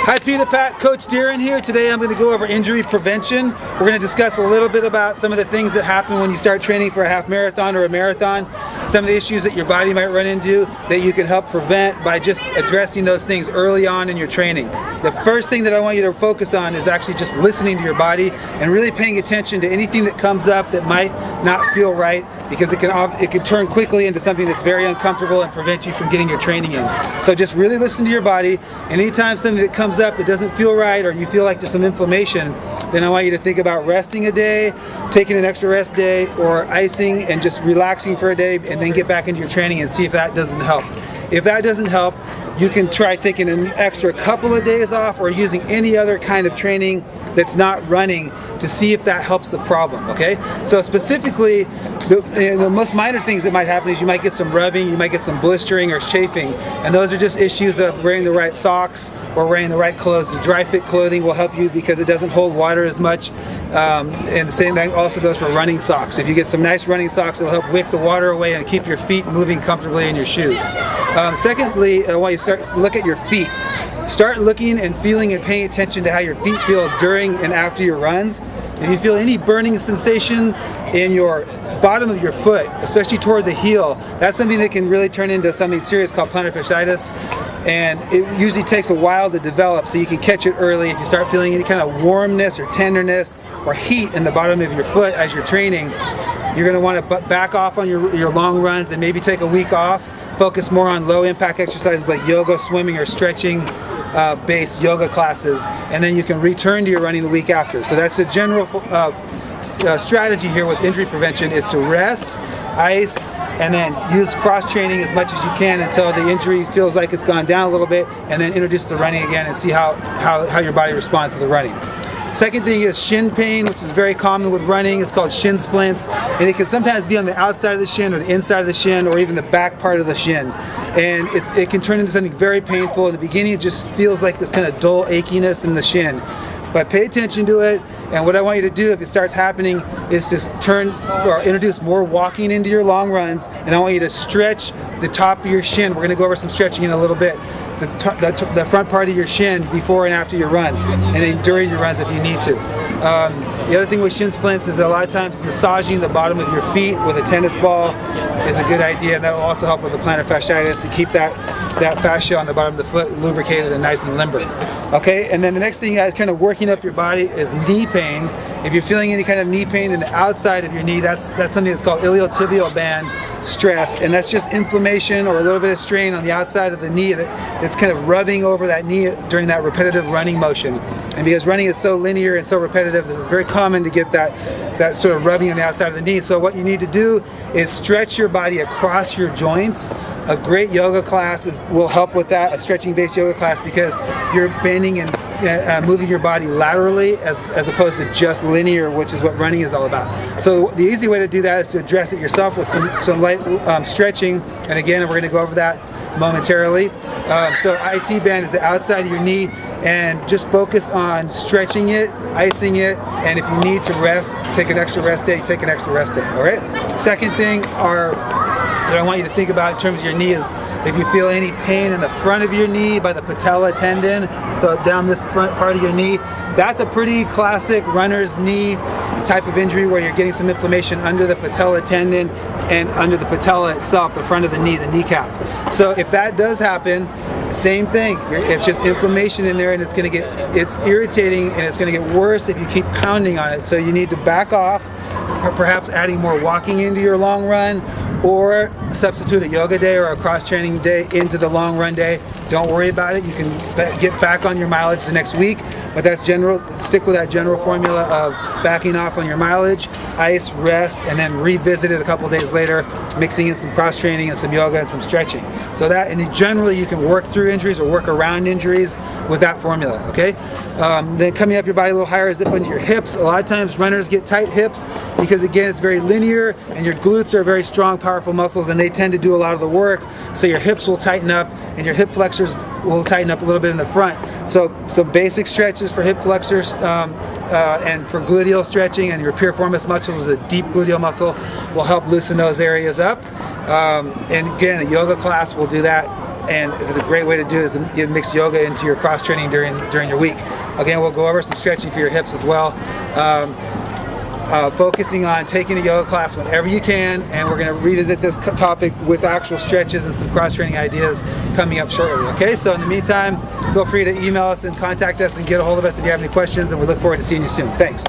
Hi PETA Pack, Coach Darren here. Today I'm going to go over injury prevention. We're going to discuss a little bit about some of the things that happen when you start training for a half marathon or a marathon. Some of the issues that your body might run into that you can help prevent by just addressing those things early on in your training. The first thing that I want you to focus on is actually just listening to your body and really paying attention to anything that comes up that might not feel right, because it can turn quickly into something that's very uncomfortable and prevent you from getting your training in. So just really listen to your body, and anytime something that comes up that doesn't feel right or you feel like there's some inflammation, then I want you to think about resting a day, taking an extra rest day, or icing and just relaxing for a day, and then get back into your training and see if that doesn't help. If that doesn't help, you can try taking an extra couple of days off or using any other kind of training that's not running to see if that helps the problem, okay? So specifically, the most minor things that might happen is you might get some rubbing, you might get some blistering or chafing, and those are just issues of wearing the right socks or wearing the right clothes. The dry fit clothing will help you because it doesn't hold water as much, and the same thing also goes for running socks. If you get some nice running socks, it'll help wick the water away and keep your feet moving comfortably in your shoes. Secondly, I want you to look at your feet. Start looking and feeling and paying attention to how your feet feel during and after your runs. If you feel any burning sensation in your bottom of your foot, especially toward the heel, that's something that can really turn into something serious called plantar fasciitis. And it usually takes a while to develop, so you can catch it early. If you start feeling any kind of warmness or tenderness or heat in the bottom of your foot as you're training, you're going to want to back off on your long runs and maybe take a week off. Focus more on low impact exercises like yoga, swimming, or stretching based yoga classes, and then you can return to your running the week after. So that's the general strategy here with injury prevention, is to rest, ice, and then use cross training as much as you can until the injury feels like it's gone down a little bit, and then introduce the running again and see how your body responds to the running. Second thing is shin pain, which is very common with running. It's called shin splints, and it can sometimes be on the outside of the shin or the inside of the shin or even the back part of the shin. And it can turn into something very painful. In the beginning, it just feels like this kind of dull achiness in the shin. But pay attention to it, and what I want you to do if it starts happening is to introduce more walking into your long runs, and I want you to stretch the top of your shin. We're going to go over some stretching in a little bit. The front part of your shin before and after your runs, and then during your runs if you need to. The other thing with shin splints is that a lot of times massaging the bottom of your feet with a tennis ball is a good idea, and that will also help with the plantar fasciitis to keep that fascia on the bottom of the foot lubricated and nice and limber. Okay, and then the next thing, guys, kind of working up your body is knee pain. If you're feeling any kind of knee pain in the outside of your knee, that's something that's called iliotibial band stress, and that's just inflammation or a little bit of strain on the outside of the knee that's kind of rubbing over that knee during that repetitive running motion. And because running is so linear and so repetitive, it's very common to get that sort of rubbing on the outside of the knee. So what you need to do is stretch your body across your joints. A great yoga class will help with that, a stretching based yoga class, because you're bending and moving your body laterally as opposed to just linear, which is what running is all about. So the easy way to do that is to address it yourself with some light stretching, and again, we're going to go over that momentarily. So IT band is the outside of your knee, and just focus on stretching it, icing it, and if you need to rest, take an extra rest day, take an extra rest day, all right? Second thing that I want you to think about in terms of your knee is if you feel any pain in the front of your knee by the patella tendon, so down this front part of your knee, that's a pretty classic runner's knee type of injury where you're getting some inflammation under the patella tendon and under the patella itself, the front of the knee, the kneecap. So if that does happen, same thing. It's just inflammation in there, and it's irritating, and it's going to get worse if you keep pounding on it. So you need to back off, perhaps adding more walking into your long run, or substitute a yoga day or a cross training day into the long run day. Don't worry about it. You can get back on your mileage the next week, but that's general. Stick with that general formula of backing off on your mileage, ice, rest, and then revisit it a couple days later, mixing in some cross training and some yoga and some stretching. So that, and generally you can work through injuries or work around injuries with that formula, okay? Then coming up your body a little higher, zip into your hips. A lot of times runners get tight hips because, again, it's very linear, and your glutes are very strong, powerful muscles, and they tend to do a lot of the work. So your hips will tighten up, and your hip flexors will tighten up a little bit in the front. So some basic stretches for hip flexors and for gluteal stretching, and your piriformis muscle is a deep gluteal muscle, will help loosen those areas up. And again, a yoga class will do that. and it's a great way to do it is to mix yoga into your cross training during your week. Again, we'll go over some stretching for your hips as well. Focusing on taking a yoga class whenever you can, and we're going to revisit this topic with actual stretches and some cross-training ideas coming up shortly. Okay, so in the meantime, feel free to email us and contact us and get a hold of us if you have any questions, and we look forward to seeing you soon. Thanks.